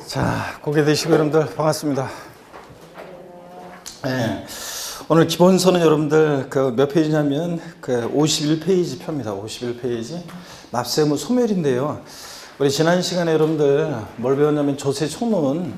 자, 고개 드시고 여러분들 반갑습니다. 네, 오늘 기본서는 여러분들 그 몇 페이지냐면 그 51페이지 표입니다. 51페이지 납세무 소멸인데요. 우리 지난 시간에 여러분들 뭘 배웠냐면 조세총론에서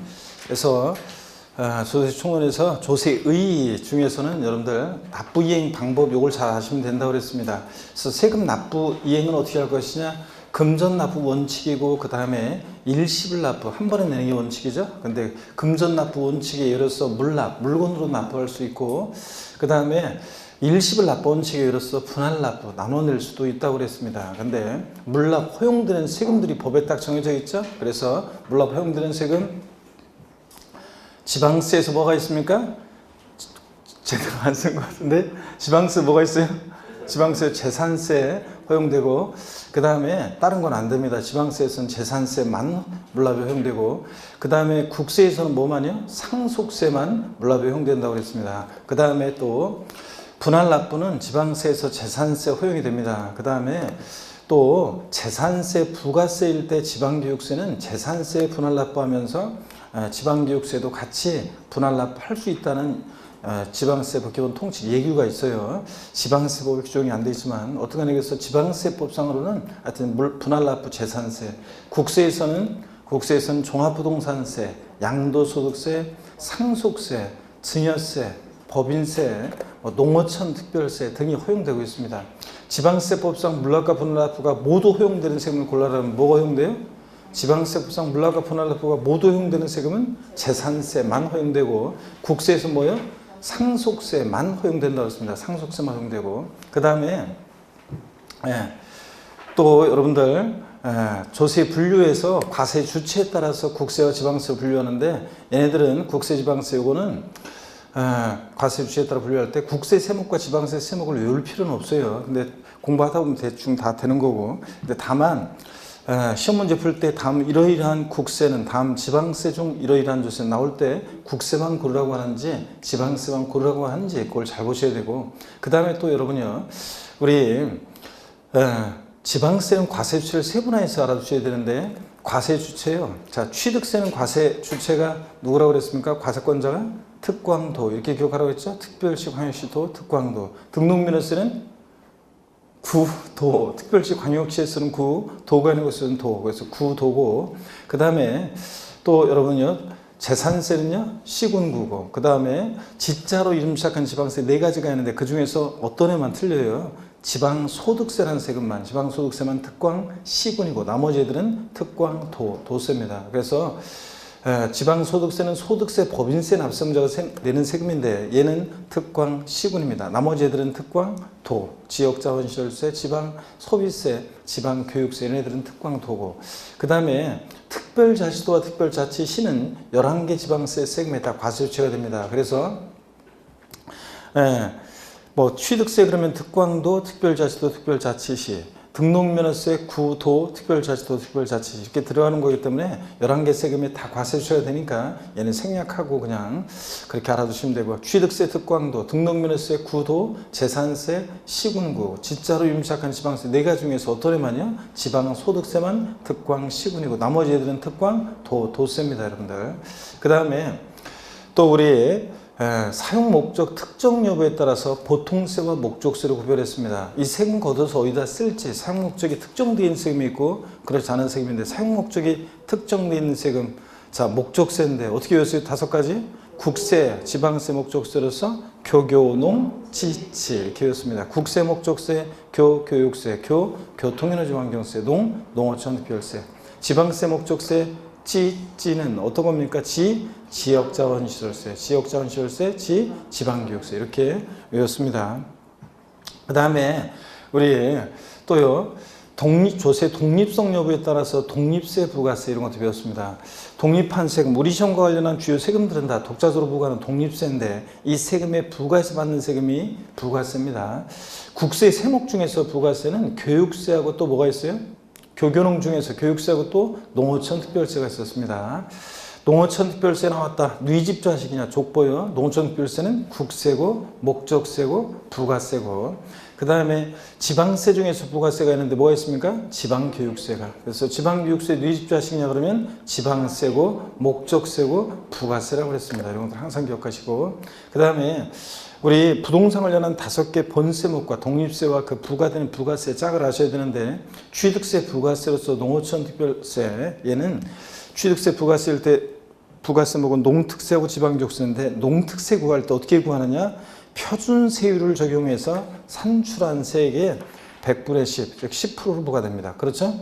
조세총론에서 조세의 중에서는 여러분들 납부이행 방법 요걸 잘 아시면 된다고 그랬습니다. 그래서 세금 납부 이행은 어떻게 할 것이냐? 금전 납부 원칙이고 그 다음에 일시불 납부 한 번에 내는 게 원칙이죠. 근데 금전 납부 원칙에 예로서 물건으로 납부할 수 있고 그 다음에 일시불 납부 원칙에 예로서 분할 납부 나눠낼 수도 있다고 그랬습니다. 근데 물납 허용되는 세금들이 법에 딱 정해져 있죠. 그래서 물납 허용되는 세금 지방세에서 뭐가 있습니까? 제대로 안 쓴 것 같은데 지방세 뭐가 있어요? 지방세 재산세 허용되고 그 다음에 다른 건 안 됩니다. 지방세에서는 재산세만 물납이 허용되고 그 다음에 국세에서는 뭐만요? 상속세만 물납이 허용된다고 그랬습니다. 그 다음에 또 분할 납부는 지방세에서 재산세 허용이 됩니다. 그 다음에 또 재산세 부가세일 때 지방교육세는 재산세 분할 납부하면서 지방교육세도 같이 분할 납부할 수 있다는 지방세법 기본 통칙 예규가 있어요. 지방세법이 규정이 안 돼 있지만 어떻게 하겠어? 지방세법상으로는 하여튼 분할 납부 재산세, 국세에서는 종합부동산세, 양도소득세, 상속세, 증여세, 법인세, 농어촌 특별세 등이 허용되고 있습니다. 지방세법상 물납과 분할 납부가 모두 허용되는 세금을 골라라면 뭐가 허용돼요? 지방세법상 물납과 분할 납부가 모두 허용되는 세금은 재산세만 허용되고 국세에서 뭐요? 상속세만 허용된다고 했습니다. 상속세만 허용되고 그 다음에 또 여러분들 조세 분류에서 과세 주체에 따라서 국세와 지방세를 분류하는데 얘네들은 국세 지방세 요거는 과세 주체에 따라 분류할 때 국세 세목과 지방세 세목을 외울 필요는 없어요. 근데 공부하다 보면 대충 다 되는 거고 근데 다만 시험 문제 풀 때 다음 이러이러한 국세는 다음 지방세 중 이러이러한 조세 나올 때 국세만 고르라고 하는지 지방세만 고르라고 하는지 그걸 잘 보셔야 되고 그 다음에 또 여러분요 우리 지방세는 과세 주체를 세분화해서 알아두셔야 되는데 과세 주체요. 자, 취득세는 과세 주체가 누구라고 그랬습니까? 과세권자가 특광도 이렇게 기억하라고 했죠. 특별시, 광역시, 도, 특광도. 등록면허세는 구도, 특별시 광역시에 쓰는 구, 도가 아니고 쓰는 도. 그래서 구도고. 그 다음에 또 여러분요, 재산세는요, 시군구고. 그 다음에 지자로 이름 시작한 지방세 네 가지가 있는데 그 중에서 어떤 애만 틀려요. 지방소득세라는 세금만, 지방소득세만 특광 시군이고 나머지 애들은 특광 도세입니다. 그래서 지방소득세는 소득세 법인세 납세자가 내는 세금인데 얘는 특광 시군입니다. 나머지 애들은 특광 도, 지역자원시설세, 지방소비세, 지방교육세 얘네들은 특광 도고 그 다음에 특별자치도와 특별자치시는 11개 지방세 세금에 다 과세주체가 됩니다. 그래서 뭐 취득세 그러면 특광도, 특별자치도, 특별자치시, 등록면허세, 구도, 특별자치도, 특별자치시 이렇게 들어가는 거기 때문에 11개 세금에 다 과세 주셔야 되니까 얘는 생략하고 그냥 그렇게 알아두시면 되고 취득세, 특광도, 등록면허세, 구도, 재산세, 시군구, 지자로 이름 시작한 지방세 네 가지 중에서 어떤 애만요? 지방소득세만 특광 시군이고 나머지 애들은 특광 도세입니다, 여러분들. 그 다음에 또 우리 사용 목적 특정 여부에 따라서 보통세와 목적세를 구별했습니다. 이 세금 걷어서 어디다 쓸지 사용 목적이 특정되어 있는 세금이 있고 그렇지 않은 세금인데 사용 목적이 특정되어 있는 세금 자 목적세인데 어떻게 외웠어요? 5가지 국세, 지방세 목적세로서 교교농, 지치 이렇게 외웠습니다. 국세 목적세, 교육세, 교통에너지환경세, 농어촌 특별세 지방세 목적세 지는 어떤 겁니까? 지역자원시설세, 지방교육세 이렇게 외웠습니다. 그 다음에 우리 또요 조세 독립성 여부에 따라서 독립세, 부가세 이런 것도 배웠습니다. 독립한 세금, 우리 시험과 관련한 주요 세금들은 다 독자적으로 부과하는 독립세인데 이 세금에 부과해서 받는 세금이 부가세입니다. 국세 세목 중에서 부가세는 교육세하고 또 뭐가 있어요? 교교농 중에서 교육세하고 또 농어촌 특별세가 있었습니다. 농어촌 특별세 나왔다. 뉘집 자식이냐 족보요. 농어촌 특별세는 국세고 목적세고 부가세고 그 다음에 지방세 중에서 부가세가 있는데 뭐가 있습니까? 지방교육세가. 그래서 지방교육세 뉘집자식이냐 그러면 지방세고 목적세고 부가세라고 그랬습니다. 이런 것들 항상 기억하시고. 그 다음에 우리 부동산 관련한 5개 본세목과 독립세와 그 부과되는 부가세 짝을 아셔야 되는데, 취득세 부가세로서 농어촌 특별세, 얘는 취득세 부가세일 때 부가세목은 농특세하고 지방교육세인데, 농특세 구할 때 어떻게 구하느냐? 표준세율을 적용해서 산출한 세액의 100분의 10, 즉 10%로 부과됩니다. 그렇죠?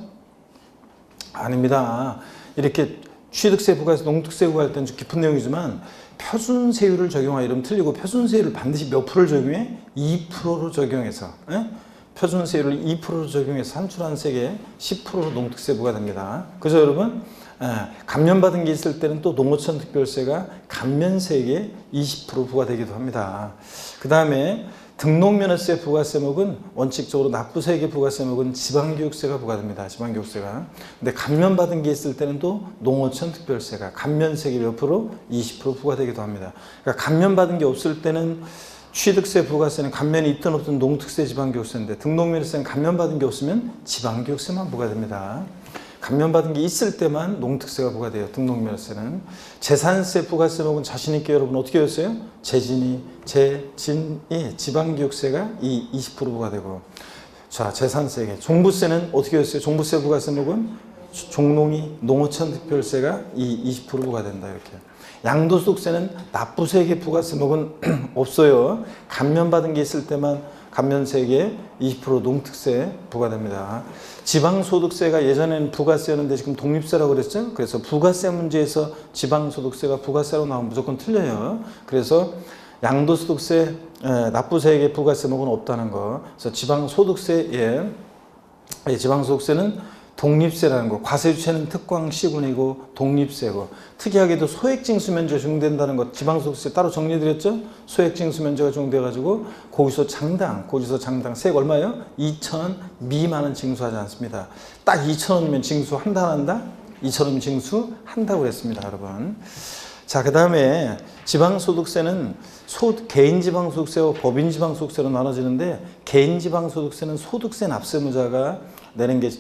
아닙니다. 이렇게 취득세 부가세, 농특세 구할 때는 좀 깊은 내용이지만 표준세율을 적용하여 이러면 틀리고, 표준세율을 반드시 몇 프로를 적용해? 2%로 적용해서, 표준세율을 2%로 적용해서 산출한 세액의 10%로 농특세 부과됩니다. 그죠 여러분? 감면받은 게 있을 때는 또 농어촌 특별세가 감면세액의 20% 부과되기도 합니다. 그 다음에 등록면허세 부가세목은 원칙적으로 납부세액의 부가세목은 지방교육세가 부과됩니다. 지방교육세가. 근데 감면받은 게 있을 때는 또 농어촌 특별세가 감면세액의 몇 프로? 20% 부과되기도 합니다. 그러니까 감면받은 게 없을 때는 취득세 부가세는 감면이 있든 없든 농특세 지방교육세인데, 등록면허세는 감면받은 게 없으면 지방교육세만 부과됩니다. 감면받은 게 있을 때만 농특세가 부과돼요. 등록면허세는. 재산세 부가세목은 자신있게 여러분 어떻게 했어요? 재진이 지방교육세가 20% 부과되고, 자 재산세계 종부세는 어떻게 했어요? 종부세 부가세목은 종농이 농어촌 특별세가 20% 부과된다. 이렇게. 양도소득세는 납부세액의 부가세목은 없어요. 감면받은 게 있을 때만 감면세액의 20% 농특세 부과됩니다. 지방소득세가 예전에는 부가세였는데 지금 독립세라고 그랬죠. 그래서 부가세 문제에서 지방소득세가 부가세로 나오면 무조건 틀려요. 그래서 양도소득세, 납부세액의 부가세목은 없다는 거. 그래서 지방소득세에, 지방소득세는 독립세라는 거, 과세주체는 특광시군이고 독립세고, 특이하게도 소액징수면제가 적용된다는 것, 지방소득세 따로 정리드렸죠? 소액징수면제가 적용돼가지고 고지서 장당 세액 얼마예요? 2,000원 미만은 징수하지 않습니다. 딱 2,000원이면 징수한다 안 한다? 2,000원이면 징수한다고 그랬습니다, 여러분. 자, 그 다음에 지방소득세는 개인지방소득세와 법인지방소득세로 나눠지는데, 개인지방소득세는 소득세 납세무자가 내는 게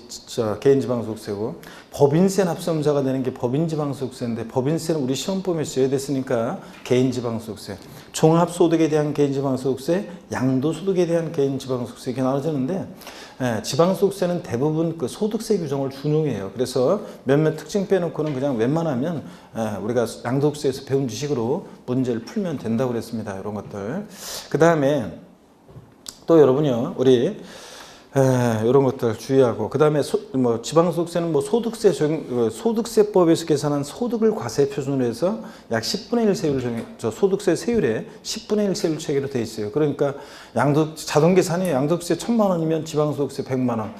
개인지방소득세고, 법인세 납세무자가 내는 게 법인지방소득세인데, 법인세는 우리 시험범위에 써야 됐으니까 개인지방소득세, 종합소득에 대한 개인지방소득세, 양도소득에 대한 개인지방소득세 이렇게 나눠지는데, 지방소득세는 대부분 그 소득세 규정을 준용해요. 그래서 몇몇 특징 빼놓고는 그냥 웬만하면 우리가 양도소득세에서 배운 지식으로 문제를 풀면 된다고 그랬습니다. 이런 것들. 그 다음에 또 여러분요, 우리 이런 것들 주의하고, 그 다음에 지방소득세는 소득세법에서 계산한 소득을 과세 표준으로 해서 약 10분의 1 세율을 소득세 세율에 10분의 1 세율 체계로 되어 있어요. 그러니까 자동 계산이에요. 양도소득세 1,000만 원이면 지방소득세 100만 원,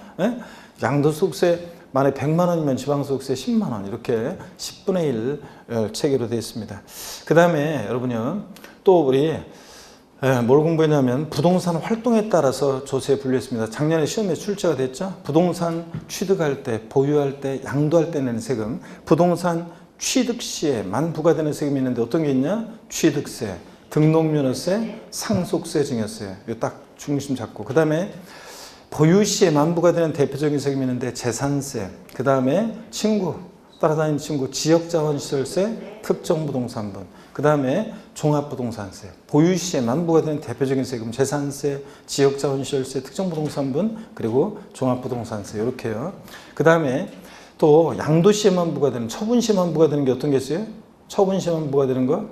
양도소득세 만에 100만 원이면 지방소득세 10만 원, 이렇게 10분의 1 체계로 되어 있습니다. 그 다음에 여러분요, 또 우리 뭘 공부했냐면 부동산 활동에 따라서 조세에 분류했습니다. 작년에 시험에 출제가 됐죠. 부동산 취득할 때, 보유할 때, 양도할 때 내는 세금, 부동산 취득 시에만 부과되는 세금이 있는데 어떤 게 있냐? 취득세, 등록면허세, 상속세, 증여세. 이거 딱 중심 잡고, 그 다음에 보유 시에만 부과되는 대표적인 세금이 있는데 재산세, 그 다음에 따라다니는 친구, 지역자원시설세, 특정부동산분, 그 다음에 종합부동산세. 보유 시에만 부과되는 대표적인 세금, 재산세, 지역자원시설세, 특정부동산분, 그리고 종합부동산세, 이렇게요. 그 다음에 또 양도 시에만 부과되는, 처분 시에만 부과되는 게 어떤 게 있어요? 처분 시에만 부과되는 거?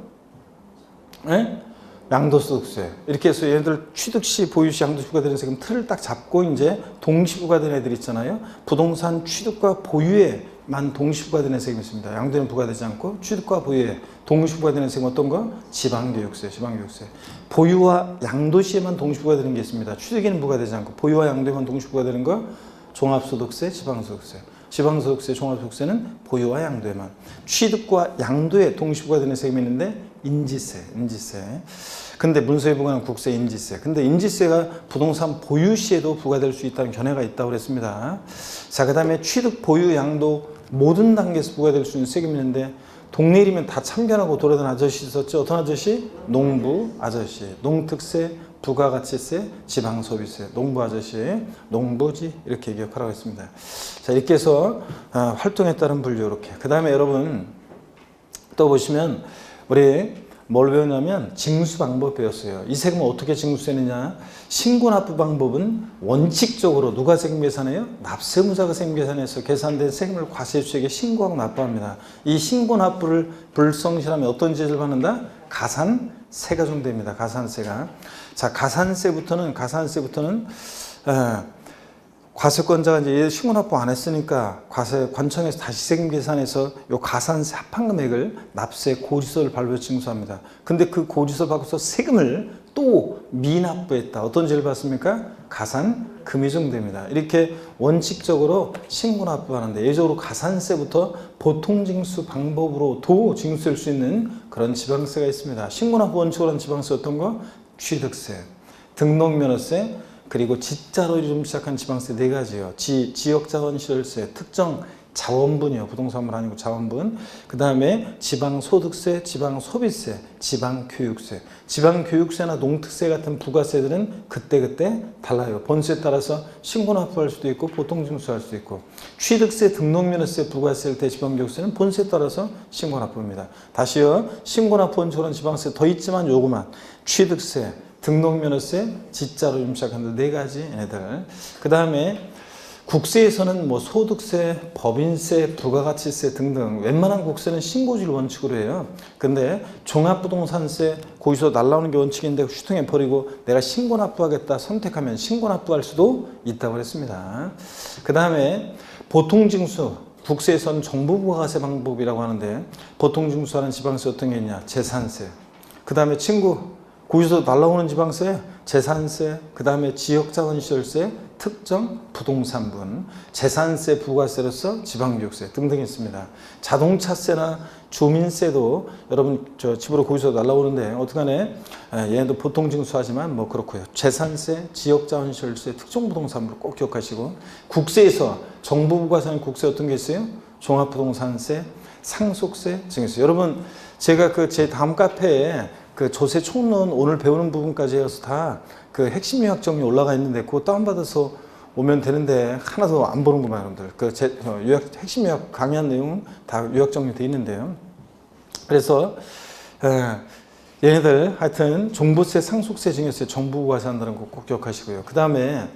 양도소득세. 이렇게 해서 얘네들 취득시, 보유시, 양도시 부과되는 세금 틀을 딱 잡고 이제 동시 부과되는 애들 있잖아요. 부동산 취득과 보유에만 동시 부과되는 세금이 있습니다. 양도는 부과되지 않고 취득과 보유에 동시 부과되는 세금 어떤 거? 지방교육세. 보유와 양도시에만 동시 부과되는 게 있습니다. 취득에는 부과되지 않고 보유와 양도에만 동시 부과되는 거? 종합소득세, 지방소득세. 지방소득세, 종합소득세는 보유와 양도에만. 취득과 양도에 동시 부과되는 세금이 있는데 인지세. 근데 문서에 부과하는 국세, 인지세. 근데 인지세가 부동산 보유 시에도 부과될 수 있다는 견해가 있다고 그랬습니다. 자, 그 다음에 취득, 보유, 양도 모든 단계에서 부과될 수 있는 세금이 있는데, 동네 이름은 다 참견하고 돌아다니는 아저씨 있었죠. 어떤 아저씨? 농부 아저씨. 농특세, 부가가치세, 지방소비세, 농부아저씨, 농부지 이렇게 기억하라고 했습니다. 자, 이렇게 해서 활동에 따른 분류 이렇게. 그 다음에 여러분 또 보시면 우리 뭘 배우냐면 징수 방법 배웠어요. 이 세금을 어떻게 징수하느냐. 신고납부 방법은 원칙적으로 누가 세금 계산해요? 납세무자가 세금 계산해서 계산된 세금을 과세주에게 신고하고 납부합니다. 이 신고납부를 불성실하면 어떤 죄를 받는다? 가산세가 적용됩니다. 가산세가. 자, 가산세부터는 과세권자가 이제 신고납부 안 했으니까 관청에서 다시 세금 계산해서 요 가산세 합한 금액을 납세 고지서를 발부해 징수합니다. 근데 그 고지서 받고서 세금을 또 미납부했다. 어떤 죄를 받습니까? 가산금이 적용됩니다. 이렇게 원칙적으로 신고납부하는데 예적으로 가산세부터 보통징수 방법으로도 징수할 수 있는 그런 지방세가 있습니다. 신고납부 원칙으로 한 지방세 어떤 거? 취득세, 등록면허세, 그리고 지자로 이름 시작한 지방세 네 가지요. 지역자원시설세, 특정 자원분이요. 부동산물 아니고 자원분. 그 다음에 지방소득세, 지방소비세, 지방교육세. 지방교육세나 농특세 같은 부가세들은 그때그때 달라요. 번수에 따라서 신고납부할 수도 있고 보통징수할 수도 있고. 취득세, 등록면허세, 부가세일 때 지방교육세는 번수에 따라서 신고납부입니다. 다시요. 신고납부 원칙으로는 지방세 더 있지만 요거만. 취득세, 등록면허세, 지자로 이름 시작하는 네 가지 얘네들. 그 다음에 국세에서는 뭐 소득세, 법인세, 부가가치세 등등 웬만한 국세는 신고지를 원칙으로 해요. 근데 종합부동산세 거기서 날라오는 게 원칙인데 휴통해 버리고 내가 신고납부하겠다 선택하면 신고납부할 수도 있다고 그랬습니다. 그 다음에 보통징수, 국세에서는 정부부가세 방법이라고 하는데 보통징수하는 지방세 어떤 게 있냐? 재산세. 그 다음에 거기서 날라오는 지방세, 재산세, 그 다음에 지역자원시설세, 특정 부동산분, 재산세, 부가세로서 지방교육세 등등 있습니다. 자동차세나 주민세도 여러분 저 집으로 거기서 날라오는데 어떡하네? 얘네도 보통징수하지만 뭐 그렇고요. 재산세, 지역자원시설세, 특정 부동산분 꼭 기억하시고 국세에서 정부부가세는 국세 어떤 게 있어요? 종합부동산세, 상속세 등이 있어요. 여러분 제가 제 다음 카페에 그 조세 총론 오늘 배우는 부분까지 해서 다 그 핵심 요약 정리 올라가 있는데 그거 다운받아서 오면 되는데 하나도 안 보는구만 여러분들. 핵심 요약 강의한 내용은 다 요약 정리되어 있는데요. 그래서 얘네들 하여튼 종부세, 상속세, 증여세, 정부부가세 한다는 거 꼭 기억하시고요. 그 다음에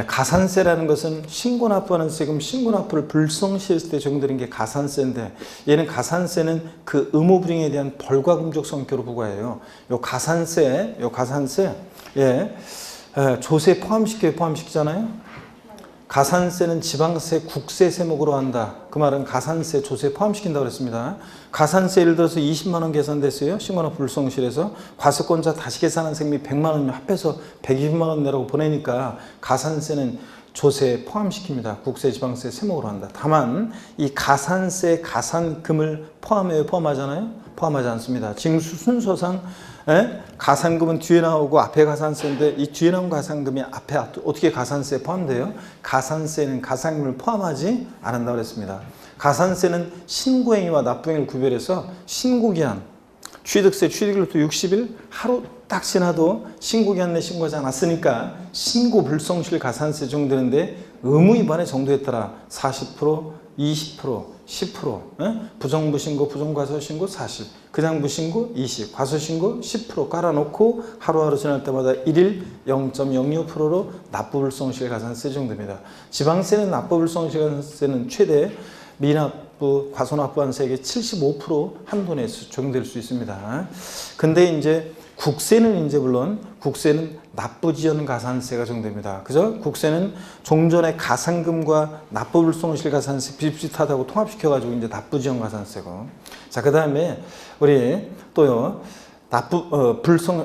가산세라는 것은 신고납부하는 세금, 신고납부를 불성시했을 때 적용되는 게 가산세인데 얘는 가산세는 그 의무불이행에 대한 벌과 금적 성격으로 부과해요. 요 가산세, 조세 포함시키잖아요. 가산세는 지방세, 국세 세목으로 한다. 그 말은 가산세, 조세 포함시킨다고 그랬습니다. 가산세 예를 들어서 20만 원 계산됐어요. 신고납부 불성실에서 과세권자 다시 계산한 세금이 100만 원이면 합해서 120만 원 내라고 보내니까 가산세는 조세 포함시킵니다. 국세, 지방세 세목으로 한다. 다만 이 가산세, 가산금을 포함해요? 포함하잖아요? 포함하지 않습니다. 징수 순서상 가산금은 뒤에 나오고 앞에 가산세인데 이 뒤에 나온 가산금이 앞에 어떻게 가산세에 포함돼요? 가산세는 가산금을 포함하지 않는다고 그랬습니다. 가산세는 신고행위와 납부행위를 구별해서 신고기한, 취득세 취득일부터 60일 하루 딱 지나도 신고기한 내 신고하지 않았으니까 신고불성실 가산세 적용되는데 의무위반의 정도에 따라 40%, 20%, 10%, 부정부신고, 부정과소신고 40, 그냥부신고 20, 과소신고 10% 깔아놓고 하루하루 지날 때마다 1일 0.06%로 납부불성실 가산세 적용됩니다. 지방세는 납부불성실 가산세는 최대 미납부, 과소납부한 세액의 75% 한도 내에서 적용될 수 있습니다. 근데 이제 국세는 물론 국세는 납부지연 가산세가 적용됩니다. 그죠? 국세는 종전의 가산금과 납부불성실 가산세 비슷비슷하다고 통합시켜가지고 이제 납부지연 가산세고. 자, 그 다음에 우리 또요.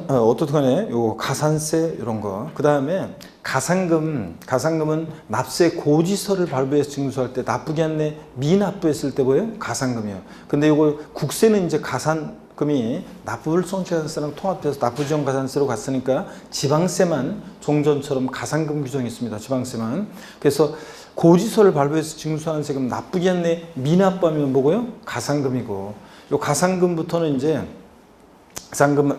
어떻게 요 가산세 이런 거. 그 다음에 가산금은 납세 고지서를 발부해서 징수할 때 납부기 한내 미납부했을 때 뭐예요? 가산금이요. 근데 요거 국세는 이제 가산금이 납부불성실가산세랑 통합돼서 납부지연 가산세로 갔으니까 지방세만 종전처럼 가산금 규정이 있습니다. 지방세만. 그래서 고지서를 발부해서 징수하는 세금 납부기 한내 미납부하면 뭐고요? 가산금이고. 요 가산금부터는 이제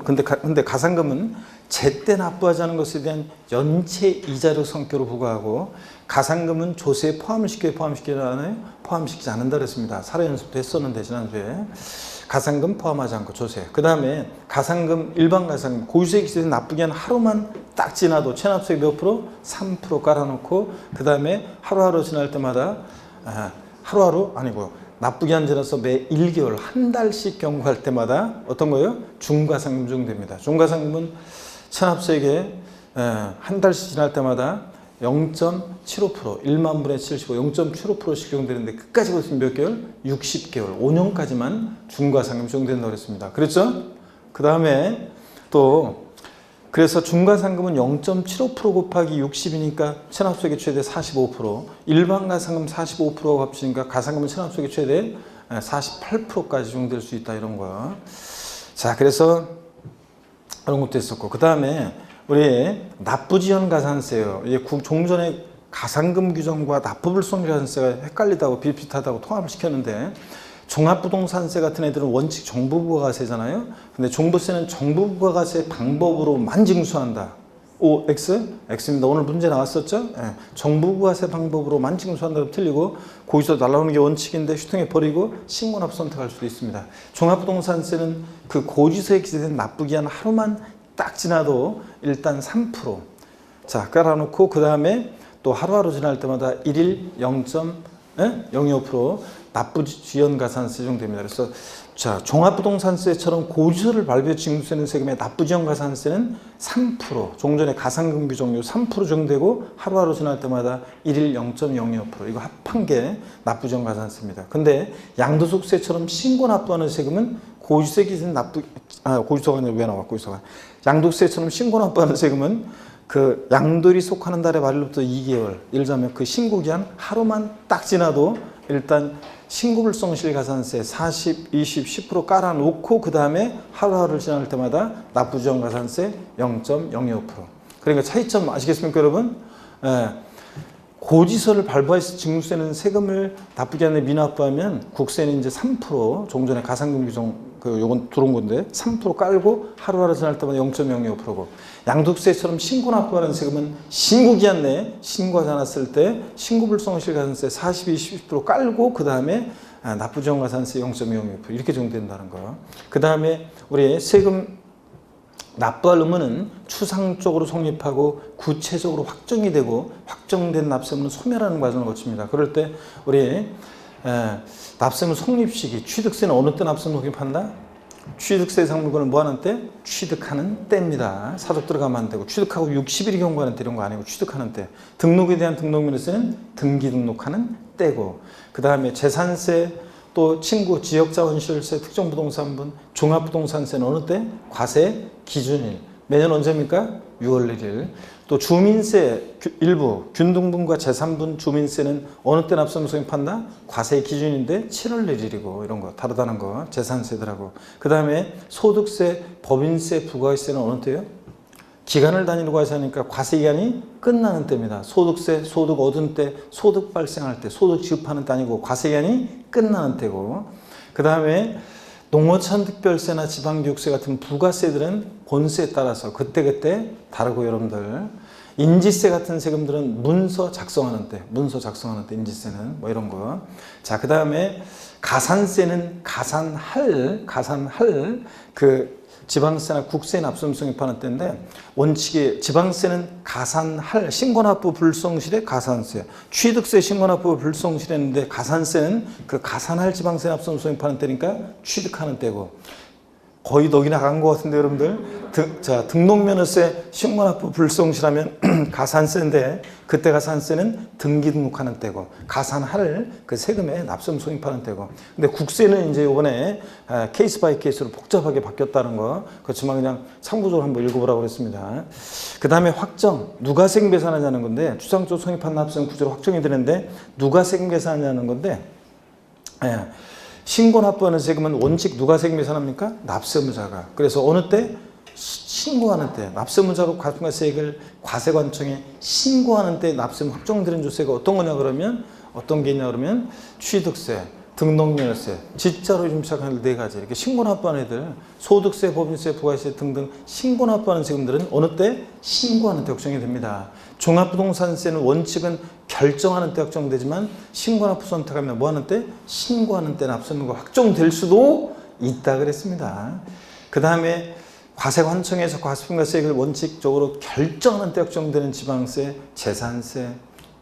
근데 가산금은 제때 납부하지 않은 것에 대한 연체 이자력 성격으로 부과하고, 가산금은 조세에 포함을 시켜야 포함시키나요? 포함시키지 않는다 그랬습니다. 사례 연습도 했었는데 지난주에. 가산금 포함하지 않고 조세. 그 다음에 가산금, 일반 가산금, 고유세 기준에 납부기 한 하루만 딱 지나도 체납세액 몇 프로? 3% 깔아놓고, 그 다음에 하루하루 지날 때마다 하루하루 아니고 납부기한 지나서 매 1개월 한 달씩 경과할 때마다 어떤 거예요? 중과상금 적용됩니다. 중과상금은 체납세액에 한 달씩 지날 때마다 0.75%, 1만 분의 75, 0.75%씩 적용되는데, 끝까지 보시면 몇 개월? 60개월, 5년까지만 중과상금 적용된다고 그랬습니다. 그렇죠? 그 다음에 또, 그래서 중과상금은 0.75% 곱하기 60이니까 체납소액의 최대 45%, 일반 가산금 45%가 합치니까 가산금은 체납소액의 최대 48%까지 적용될 수 있다, 이런 거. 자, 그래서 그런 것도 있었고, 그 다음에 우리 납부지연 가산세요. 좀 전에 가산금 규정과 납부불성 가산세가 헷갈리다고 비슷하다고 통합을 시켰는데, 종합부동산세 같은 애들은 원칙 정부부가세잖아요. 근데 종부세는 정부부가세 방법으로만 징수한다. O, X? X입니다. 오늘 문제 나왔었죠? 예. 정부부가세 방법으로만 징수한다고 틀리고, 거기서 날라오는 게 원칙인데 휴통에 버리고 신고납부 선택할 수도 있습니다. 종합부동산세는 그 고지서에 기재된 납부기한 하루만 딱 지나도 일단 3%. 자, 깔아놓고, 그 다음에 또 하루하루 지날 때마다 1일 0.05% 납부지연 가산세 적용됩니다. 그래서 자, 종합부동산세처럼 고지서를 발부해 징수되는 세금의 납부지연 가산세는 3%, 종전의 가산금 규정료 3% 적용되고, 하루하루 지날 때마다 1일 0.02%, 이거 합한 게 납부지연 가산세입니다. 근데 양도소득세처럼 신고 납부하는 세금은 고지세 기준 고지서가 아니라 왜 나와? 고지서가. 양도세처럼 신고 납부하는 세금은 그 양도일이 속하는 달의 말일부터 2개월, 예를 들자면 그 신고기한 하루만 딱 지나도 일단 신고불성실 가산세 40, 20, 10% 깔아놓고, 그 다음에 하루하루 지날 때마다 납부지연 가산세 0.02%. 그러니까 차이점 아시겠습니까, 여러분? 고지서를 발부해서 징수되는 세금을 납부기한에 미납부하면 국세는 이제 3%, 종전에 가산금 규정 요건 들어온 건데 3% 깔고 하루하루 지날 때마다 0.02%고, 양도세처럼 신고 납부하는 세금은 신고기한 내에 신고하지 않았을 때 신고불성실 가산세 40, 20, 10% 깔고, 그 다음에 납부지연 가산세 0.02% 이렇게 적용된다는 거예요. 그 다음에 우리 세금 납부할 의무는 추상적으로 성립하고 구체적으로 확정이 되고, 확정된 납세의무는 소멸하는 과정을 거칩니다. 그럴 때 우리 납세의무 성립 시기, 취득세는 어느 때 납세의무 성립한다? 취득세 해당 물건을 뭐 하는 때? 취득하는 때입니다. 사적 들어가면 안 되고, 취득하고 60일이 경과하는 때 이런 거 아니고 취득하는 때. 등록에 대한 등록면허세는 등기 등록하는 때고, 그 다음에 재산세, 또 친구, 지역자원시설세, 특정부동산분, 종합부동산세는 어느 때? 과세 기준일. 매년 언제입니까? 6월 1일. 또 주민세 일부, 균등분과 재산분 주민세는 어느 때 납세의무 성립한다? 과세 기준인데 7월 1일이고, 이런 거 다르다는 거, 재산세들하고. 그 다음에 소득세, 법인세, 부가세는 어느 때요? 기간을 단위로 과세하니까 과세기간이 끝나는 때입니다. 소득세, 소득 얻은 때, 소득 발생할 때, 소득 지급하는 때 아니고 과세기간이 끝나는 때고, 그 다음에 농어촌 특별세나 지방교육세 같은 부가세들은 본세에 따라서 그때그때 다르고, 여러분들 인지세 같은 세금들은 문서 작성하는 때 인지세는 뭐 이런 거. 자, 그 다음에 가산세는 가산할 그 지방세나 국세에 납세의무 성립하는 때인데, 원칙이 지방세는 가산할 신고납부 불성실의 가산세, 취득세 신고납부 불성실했는데 가산세는 그 가산할 지방세 납세의무 성립하는 때니까 취득하는 때고, 거의 넋이 나간 것 같은데, 여러분들. 자, 등록면허세 신고납부 불성실하면 가산세인데, 그때 가산세는 등기 등록하는 때고, 가산할 그 세금에 납세의무 성립하는 때고. 근데 국세는 이제 이번에 케이스 바이 케이스로 복잡하게 바뀌었다는 거, 그렇지만 그냥 참고적으로 한번 읽어보라고 했습니다. 그 다음에 확정, 누가 세금 계산하냐는 건데, 추상적으로 성립한 납세의무 구제로 확정이 되는데, 누가 세금 계산하냐는 건데, 신고 납부하는 세금은 원칙 누가 세금 계산합니까? 납세의무자가. 그래서 어느 때? 신고하는 때. 납세의무자가 과세액을 과세관청에 신고하는 때 납세의무 확정되는 조세가 어떤 거냐 그러면, 어떤 게 있냐 그러면 취득세, 등록면허세, 지자로 이름 시작하는 4가지. 이렇게 신고납부하는 애들, 소득세, 법인세, 부가세 등등 신고납부하는 세금들은 어느 때? 신고하는 때 확정이 됩니다. 종합부동산세는 원칙은 결정하는 때 확정되지만 신고납부 선택하면 뭐 하는 때? 신고하는 때 납세의무가 확정될 수도 있다 그랬습니다. 그 다음에 과세관청에서 과세분과세액을 원칙적으로 결정하는 때 확정되는 지방세, 재산세,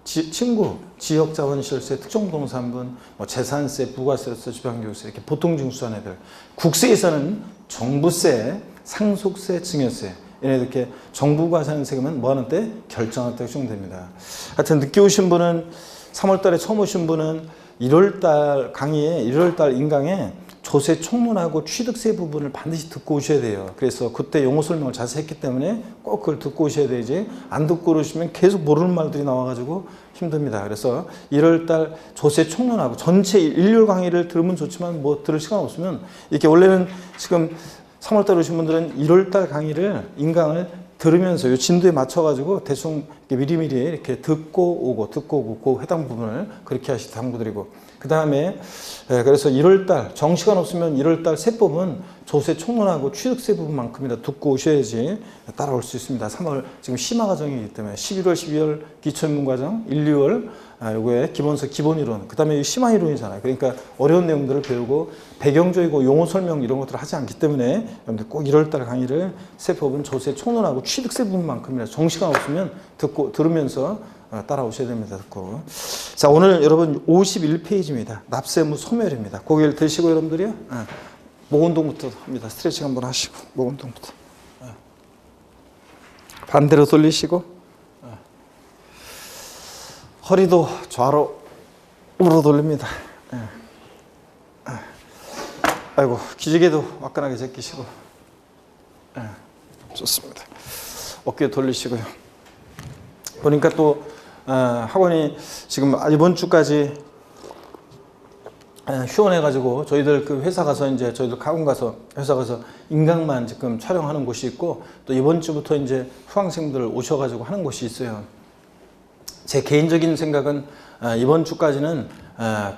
친구, 지역자본시설세, 특정부동산분, 재산세, 부가세로서 지방교육세 이렇게 보통징수한 애들. 국세에서는 정부세, 상속세, 증여세 얘네들 이렇게 정부가 하는 세금은 뭐 하는 때? 결정할 때 확정됩니다. 하여튼 늦게 오신 분은 3월 달에 처음 오신 분은 1월 달 강의에 1월 달 인강에 조세 총론하고 취득세 부분을 반드시 듣고 오셔야 돼요. 그래서 그때 용어 설명을 자세히 했기 때문에 꼭 그걸 듣고 오셔야 되지. 안 듣고 오시면 계속 모르는 말들이 나와가지고 힘듭니다. 그래서 1월달 조세 총론하고 전체 일요일 강의를 들으면 좋지만 뭐 들을 시간 없으면 이렇게 원래는 지금 3월달 오신 분들은 1월달 강의를 인강을 들으면서 이 진도에 맞춰가지고 대충 미리미리 이렇게 듣고 오고 그 해당 부분을 그렇게 하시 당부드리고 그 다음에 그래서 1월달 정시간 없으면 1월달 세법은 조세 총론하고 취득세 부분만큼이나 듣고 오셔야지 따라올 수 있습니다. 3월 지금 심화 과정이기 때문에 11월, 12월 기초입문 과정, 1, 2월 요거에 기본서 기본이론 그 다음에 심화 이론이잖아요. 그러니까 어려운 내용들을 배우고 배경적이고 용어 설명 이런 것들을 하지 않기 때문에 여러분들 꼭 1월달 강의를 세법은 조세 총론하고 취득세 부분만큼이나 정시간 없으면 듣고 들으면서 따라오셔야 됩니다. 듣고. 자, 오늘 여러분 51페이지입니다. 납세의무 소멸입니다. 고개를 드시고 여러분들이요. 목 운동부터 합니다. 스트레칭 한번 하시고 목 운동부터. 반대로 돌리시고 허리도 좌로 우로 돌립니다. 아이고 기지개도 화끈하게 제끼시고 좋습니다. 어깨 돌리시고요. 보니까 또 학원이 지금 이번 주까지 휴원해가지고 저희들 그 회사 가서 이제 저희들 학원 가서 회사 가서 인강만 지금 촬영하는 곳이 있고 또 이번 주부터 이제 수강생들 오셔가지고 하는 곳이 있어요. 제 개인적인 생각은 이번 주까지는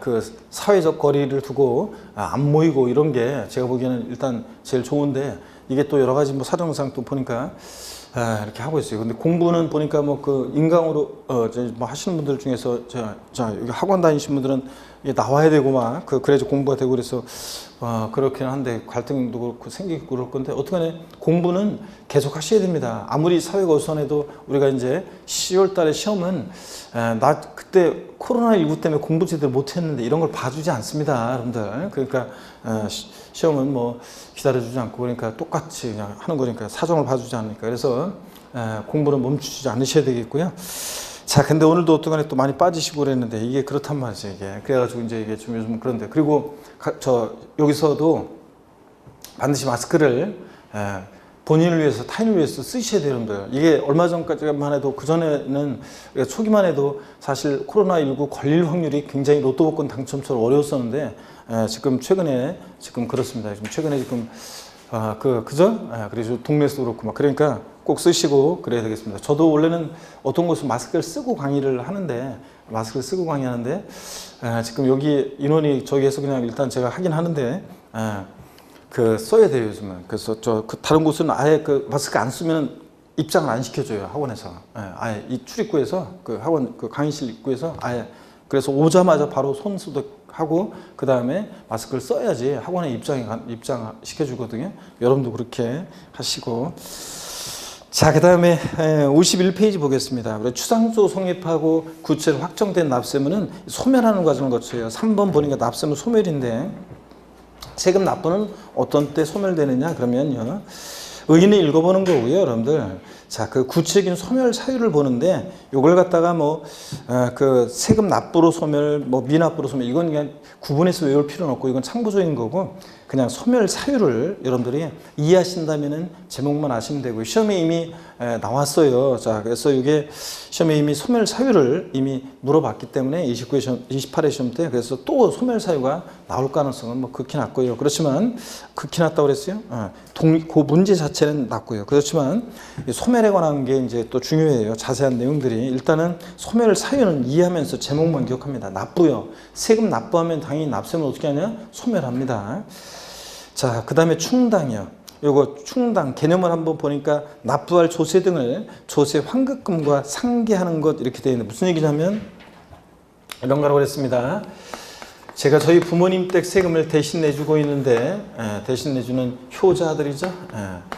그 사회적 거리를 두고 안 모이고 이런 게 제가 보기에는 일단 제일 좋은데 이게 또 여러 가지 뭐 사정상 또 보니까 이렇게 하고 있어요. 근데 공부는 보니까 뭐 그 인강으로 뭐 하시는 분들 중에서 자 여기 학원 다니신 분들은 이게 나와야 되고 막 그래야지 공부가 되고 그래서 그렇긴 한데 갈등도 그렇고 생기고 그럴 건데 어떡하네 공부는 계속 하셔야 됩니다. 아무리 사회가 어수선해도 우리가 이제 10월 달에 시험은 나 그때 코로나19 때문에 공부 제대로 못했는데 이런 걸 봐주지 않습니다, 여러분들. 그러니까 시험은 뭐 기다려주지 않고 그러니까 똑같이 그냥 하는 거니까 사정을 봐주지 않으니까 그래서 공부는 멈추지 않으셔야 되겠고요. 자, 근데 오늘도 어떡하네 또 많이 빠지시고 그랬는데 이게 그렇단 말이죠, 이게. 그래가지고 이제 이게 좀 요즘 그런데 그리고 여기서도 반드시 마스크를 본인을 위해서 타인을 위해서 쓰셔야 돼요, 여러분들. 이게 얼마 전까지만 해도 그전에는 초기만 해도 사실 코로나19 걸릴 확률이 굉장히 로또 복권 당첨처럼 어려웠었는데 지금 최근에 지금 그렇습니다. 지금 최근에 지금 그죠? 그래서 동네에서도 그렇고 막 그러니까 꼭 쓰시고 그래야 되겠습니다. 저도 원래는 어떤 곳은 마스크를 쓰고 강의를 하는데 마스크를 쓰고 강의하는데 지금 여기 인원이 저기에서 그냥 일단 제가 하긴 하는데 써야 돼요 요즘은. 그래서 다른 곳은 아예 그 마스크 안 쓰면 입장을 안 시켜줘요 학원에서. 아예 이 출입구에서 그 학원 그 강의실 입구에서 아예 그래서 오자마자 바로 손 소독하고 그 다음에 마스크를 써야지 학원에 입장 시켜주거든요. 여러분도 그렇게 하시고. 자, 그 다음에 51페이지 보겠습니다. 우리 추상조 성립하고 구체로 확정된 납세의무는 소멸하는 과정을 거쳐요. 3번 보니까 납세의무 소멸인데 세금 납부는 어떤 때 소멸되느냐 그러면요. 의의는 읽어보는 거고요, 여러분들. 자, 그 구체적인 소멸 사유를 보는데 이걸 갖다가 그 세금 납부로 소멸, 미납부로 소멸 이건 그냥 구분해서 외울 필요는 없고 이건 참고적인 거고 그냥 소멸 사유를 여러분들이 이해하신다면은 제목만 아시면 되고 시험에 이미 나왔어요. 자, 그래서 이게 시험에 이미 소멸 사유를 이미 물어봤기 때문에 28회 시험 때 그래서 또 소멸 사유가 나올 가능성은 극히 낮고요. 그렇지만 극히 낮다고 그랬어요. 그 문제 자체는 낮고요. 그렇지만 소멸 소멸에 관한 게 이제 또 중요해요. 자세한 내용들이. 일단은 소멸 사유는 이해하면서 제목만 기억합니다. 납부요. 세금 납부하면 당연히 납세는 어떻게 하냐? 소멸합니다. 자, 그 다음에 충당이요. 요거 충당 개념을 한번 보니까 납부할 조세 등을 조세 환급금과 상계하는 것 이렇게 되어 있는데 무슨 얘기냐면 이런 거라고 그랬습니다. 제가 저희 부모님 댁 세금을 대신 내주고 있는데 대신 내주는 효자들이죠.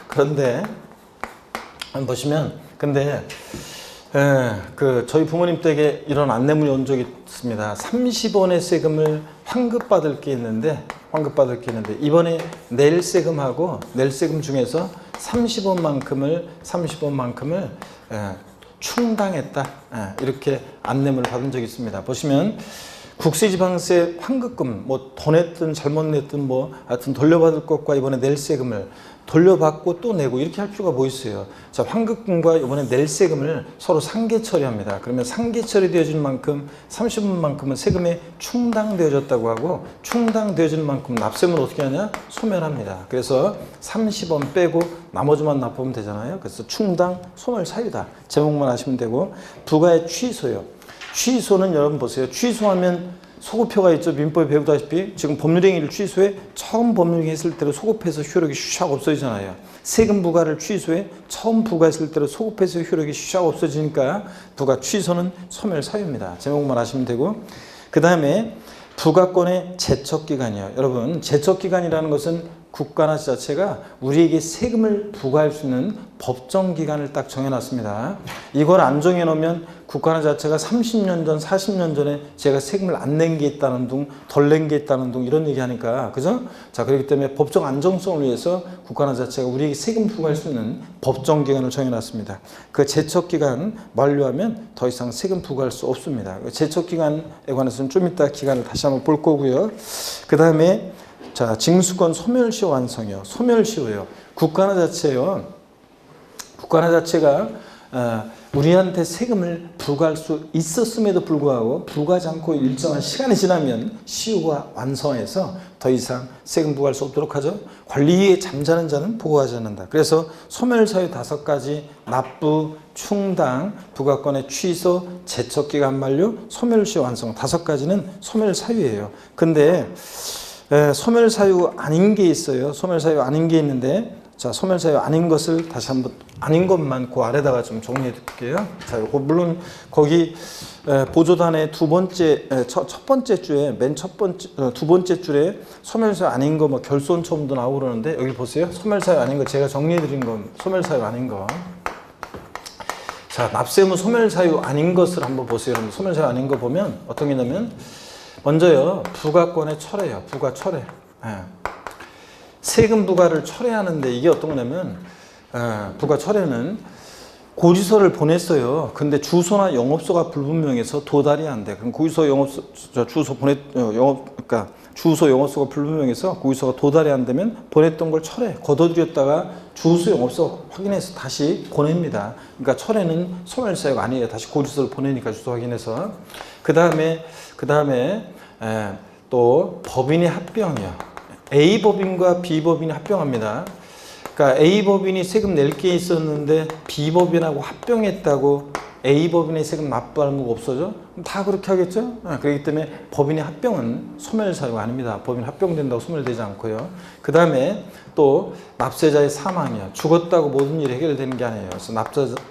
그런데 한번 보시면 근데 그 저희 부모님 댁에 이런 안내문이 온 적이 있습니다. 30원의 세금을 환급받을 게 있는데 이번에 낼 세금하고 낼 세금 중에서 30원만큼을 충당했다. 이렇게 안내문을 받은 적이 있습니다. 보시면 국세지방세 환급금 뭐 더 냈든 잘못 냈든 뭐 하여튼 돌려받을 것과 이번에 낼 세금을 돌려받고 또 내고 이렇게 할 필요가 뭐 있어요. 자, 환급금과 이번에 낼 세금을 서로 상계 처리합니다. 그러면 상계 처리되어진 만큼 30원만큼은 세금에 충당되어졌다고 하고 충당되어진 만큼 납세금을 어떻게 하냐? 소멸합니다. 그래서 30원 빼고 나머지만 납부하면 되잖아요. 그래서 충당 소멸 사유다. 제목만 아시면 되고 부가의 취소요. 취소는 여러분 보세요. 취소하면 소급표가 있죠. 민법에 배우다시피 지금 법률행위를 취소해 처음 법률행위했을 때로 소급해서 효력이 슉 없어지잖아요. 세금 부과를 취소해 처음 부과했을 때로 소급해서 효력이 슉 없어지니까 부과 취소는 소멸 사유입니다. 제목만 아시면 되고 그 다음에 부과권의 제척기간이요. 여러분 제척기간이라는 것은 국가나 지자체가 우리에게 세금을 부과할 수 있는 법정 기간을 딱 정해놨습니다. 이걸 안 정해놓으면 국가나 지자체가 30년 전, 40년 전에 제가 세금을 안 낸 게 있다는 둥, 덜 낸 게 있다는 둥 이런 얘기하니까 그죠? 자, 그렇기 때문에 법정 안정성을 위해서 국가나 지자체가 우리에게 세금 부과할 수 있는 법정 기간을 정해놨습니다. 그 제척 기간 만료하면 더 이상 세금 부과할 수 없습니다. 제척 기간에 관해서는 좀 이따 기간을 다시 한번 볼 거고요. 그 다음에 자, 징수권 소멸시효 완성이요. 소멸시효요. 국가나 자체요. 국가나 자체가 우리한테 세금을 부과할 수 있었음에도 불구하고 부과하지 않고 일정한 시간이 지나면 시효가 완성해서 더 이상 세금 부과할 수 없도록 하죠. 관리에 잠자는 자는 보호하지 않는다. 그래서 소멸사유 5가지 납부, 충당, 부과권의 취소, 제척기간 만료, 소멸시효 완성 5가지는 소멸사유예요. 근데 소멸사유 아닌 게 있어요. 소멸사유 아닌 게 있는데 자, 소멸사유 아닌 것을 다시 한번 아닌 것만 그 아래다가 좀 정리해 드릴게요. 자, 물론 거기 보조단의 첫 번째 주에 두 번째 줄에 소멸사유 아닌 거 뭐 결손처분도 나오고 그러는데 여기 보세요. 소멸사유 아닌 거 제가 정리해 드린 건 소멸사유 아닌 거. 자, 납세의무 소멸사유 아닌 것을 한번 보세요. 소멸사유 아닌 거 보면 어떤 게 있냐면 먼저요, 부과권의 철회요. 부과 철회. 세금 부과를 철회하는데 이게 어떤 거냐면 부과 철회는 고지서를 보냈어요. 근데 주소나 영업소가 불분명해서 도달이 안 돼. 그럼 고지서 영업소 그러니까 주소 영업소가 불분명해서 고지서가 도달이 안 되면 보냈던 걸 철회, 걷어들였다가 주소 영업소 확인해서 다시 보냅니다. 그러니까 철회는 소멸사유가 아니에요. 다시 고지서를 보내니까 주소 확인해서. 그 다음에 또 법인의 합병이요. A법인과 B법인이 합병합니다. 그러니까 A법인이 세금 낼 게 있었는데 B법인하고 합병했다고 A법인의 세금 납부할 의무가 없어져? 다 그렇게 하겠죠? 그렇기 때문에 법인의 합병은 소멸사유가 아닙니다. 법인 합병된다고 소멸되지 않고요. 그 다음에 또 납세자의 사망이요. 죽었다고 모든 일이 해결되는 게 아니에요. 그래서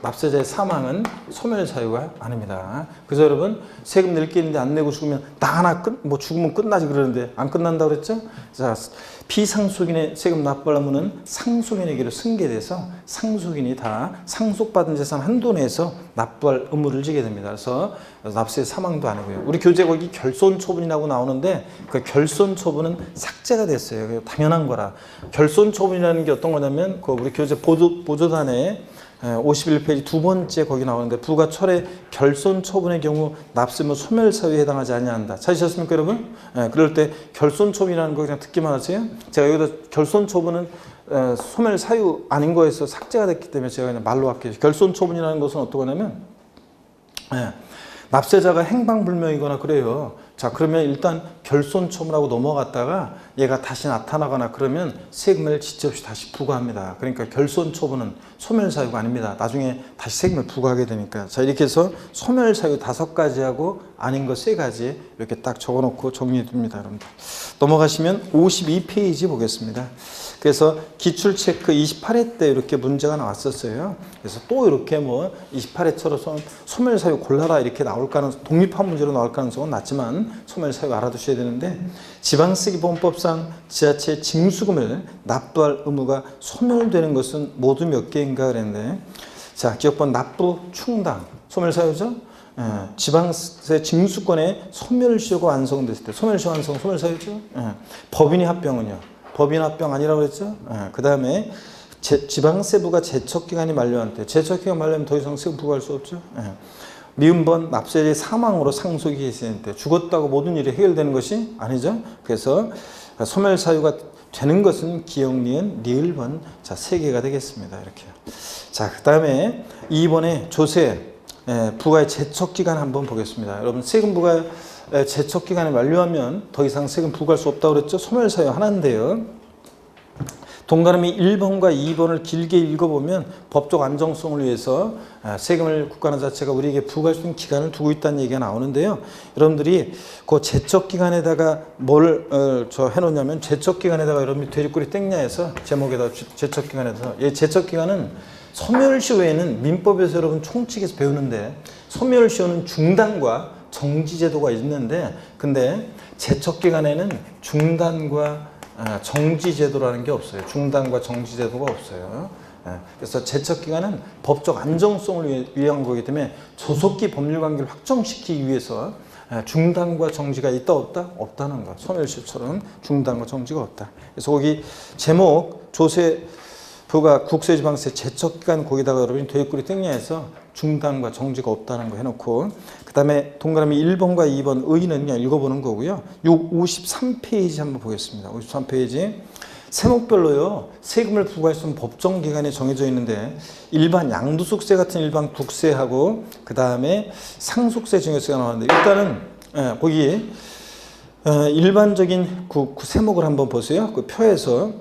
납세자의 사망은 소멸사유가 아닙니다. 그래서 여러분 세금 낼 게 있는데 안 내고 죽으면 나 하나 죽으면 끝나지 그러는데 안 끝난다고 그랬죠? 자, 피상속인의 세금 납부할 의무는 상속인에게로 승계돼서 상속인이 다 상속받은 재산 한도 내에서 납부할 의무를 지게 됩니다. 그래서 납세 사망도 아니고요. 우리 교재 거기 결손처분이라고 나오는데 그 결손처분은 삭제가 됐어요. 당연한 거라. 결손처분이라는 게 어떤 거냐면 그 우리 교재 보조단에 51페이지 두 번째 거기 나오는데 부가 철회 결손처분의 경우 납세의무 소멸사유에 해당하지 아니한다. 찾으셨습니까 여러분? 그럴 때 결손처분이라는 거 그냥 듣기만 하세요. 제가 여기다 결손처분은 소멸사유 아닌 거에서 삭제가 됐기 때문에 제가 그냥 말로 할게요. 결손처분이라는 것은 어떤 거냐면 납세자가 행방불명이거나 그래요. 자, 그러면 일단 결손초문하고 넘어갔다가 얘가 다시 나타나거나 그러면 세금을 지체 없이 다시 부과합니다. 그러니까 결손초분은 소멸사유가 아닙니다. 나중에 다시 세금을 부과하게 되니까. 자, 이렇게 해서 소멸사유 5가지하고 아닌 거 3가지 이렇게 딱 적어놓고 정리해둡니다. 여러분들. 넘어가시면 52페이지 보겠습니다. 그래서 기출체크 28회 때 이렇게 문제가 나왔었어요. 그래서 또 이렇게 뭐 28회처럼 소멸사유 골라라 이렇게 나올 가능성, 독립한 문제로 나올 가능성은 낮지만 소멸사유 알아두셔야 되는데, 지방세기본법상 지자체 징수금을 납부할 의무가 소멸되는 것은 모두 몇 개인가 그랬는데, 자, 기억번 납부 충당 소멸사유죠. 지방세 징수권의 소멸시효가 완성됐을 때 소멸시효 완성 소멸사유죠. 법인이 합병은요. 법인 합병 아니라고 그랬죠. 그 다음에 지방세부가 제척기간이 만료한 때, 제척기간 만료하면 더 이상 세금 부과할 수 없죠. 미음번 납세자의 사망으로 상속이 있을 때, 죽었다고 모든 일이 해결되는 것이 아니죠. 그래서 소멸사유가 되는 것은 기역, 니은, 리을번, 자, 3개가 되겠습니다. 이렇게요. 자, 그 다음에 2번에 조세 부과의 제척기간 한번 보겠습니다. 여러분, 세금 부과 제척기간이 만료하면 더 이상 세금 부과할 수 없다고 그랬죠. 소멸사유 하나인데요. 동그라미 1번과 2번을 길게 읽어보면 법적 안정성을 위해서 세금을 국가나 자체가 우리에게 부과할 수 있는 기간을 두고 있다는 얘기가 나오는데요. 여러분들이 그 제척기간에다가 뭘 해놓냐면, 제척기간에다가 여러분이 돼지꼬리 땡냐 해서 제목에다 제척기간에서, 이 제척기간은 소멸시 외에는 민법에서 여러분 총칙에서 배우는데, 소멸시효는 중단과 정지제도가 있는데, 근데 제척기간에는 중단과 정지제도라는 게 없어요. 중단과 정지제도가 없어요. 그래서 제척기간은 법적 안정성을 위한 거기 때문에 조속히 법률관계를 확정시키기 위해서 중단과 정지가 있다 없다? 없다는 거. 소멸시효처럼 중단과 정지가 없다. 그래서 거기 제목 조세부가 국세지방세 제척기간 거기다가 여러분이 돼지꼬리 땡냐해서 중단과 정지가 없다는 거 해놓고, 그 다음에 동그라미 1번과 2번 의의는 그냥 읽어보는 거고요. 53페이지 한번 보겠습니다. 53페이지. 세목별로요, 세금을 부과할 수 있는 법정 기간이 정해져 있는데, 일반 양도소득세 같은 일반 국세하고 그 다음에 상속세 증여세가 나왔는데, 일단은 거기 일반적인 세목을 한번 보세요. 그 표에서,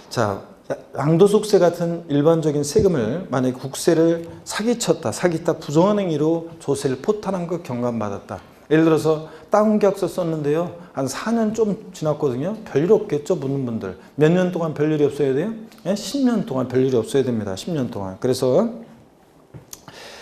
자, 양도소득세 같은 일반적인 세금을 만약에 국세를 사기쳤다, 사기다, 부정한 행위로 조세를 포탈한 것 경감받았다. 예를 들어서 다운계약서 썼는데요, 한 4년 좀 지났거든요. 별일 없겠죠, 묻는 분들. 몇 년 동안 별일이 없어야 돼요? 10년 동안 별일이 없어야 됩니다. 10년 동안. 그래서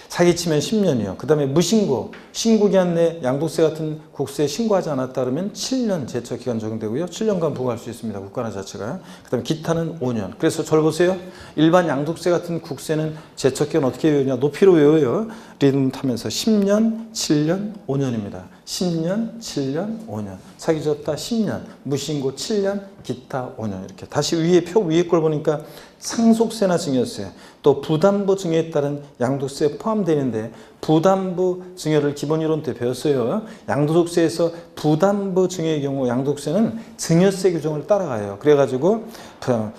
사기치면 10년이요. 그 다음에 무신고, 신고기한 내 양도세 같은 국세에 신고하지 않았다 그러면 7년 제척기간 적용되고요. 7년간 부과할 수 있습니다. 국가나 자체가. 그 다음에 기타는 5년. 그래서 절 보세요. 일반 양도세 같은 국세는 제척기간 어떻게 외우냐? 높이로 외워요. 리듬 타면서 10년, 7년, 5년입니다. 10년, 7년, 5년. 사기쳤다 10년, 무신고 7년, 기타 5년. 이렇게. 다시 위에 표 위에 걸 보니까 상속세나 증여세, 또 부담부 증여에 따른 양도세에 포함되는데, 부담부 증여를 기본 이론 때 배웠어요. 양도소득세에서 부담부 증여의 경우 양도세는 증여세 규정을 따라가요. 그래가지고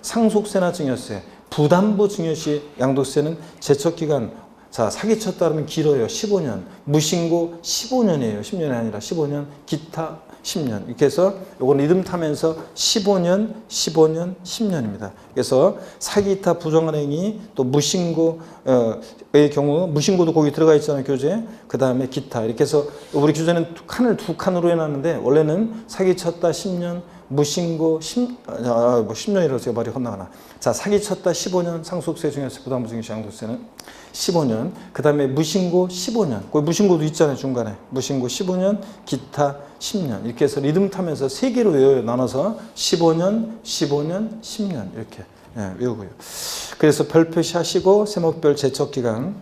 상속세나 증여세, 부담부 증여 시 양도세는 제척기간, 자, 사기쳤다 그러면 길어요. 15년. 무신고 15년이에요. 10년이 아니라 15년. 기타 10년. 이렇게 해서 요건 리듬 타면서 15년, 15년, 10년입니다. 그래서 사기타 부정한 행위, 또 무신고의 경우, 무신고도 거기 들어가 있잖아요, 교재. 그 다음에 기타. 이렇게 해서 우리 교재는 두 칸으로 해놨는데, 원래는 사기쳤다 10년, 무신고 10년이라고 제가 말이 헛나가나. 자, 사기쳤다 15년, 상속세 증여세, 부담부 증여세, 양도세는 15년. 그 다음에 무신고 15년. 거기 무신고도 있잖아요, 중간에. 무신고 15년, 기타 10년. 이렇게 해서 리듬 타면서 3개로 외워요. 나눠서 15년, 15년, 10년. 이렇게 외우고요. 그래서 별표시 하시고, 세목별 제척기간.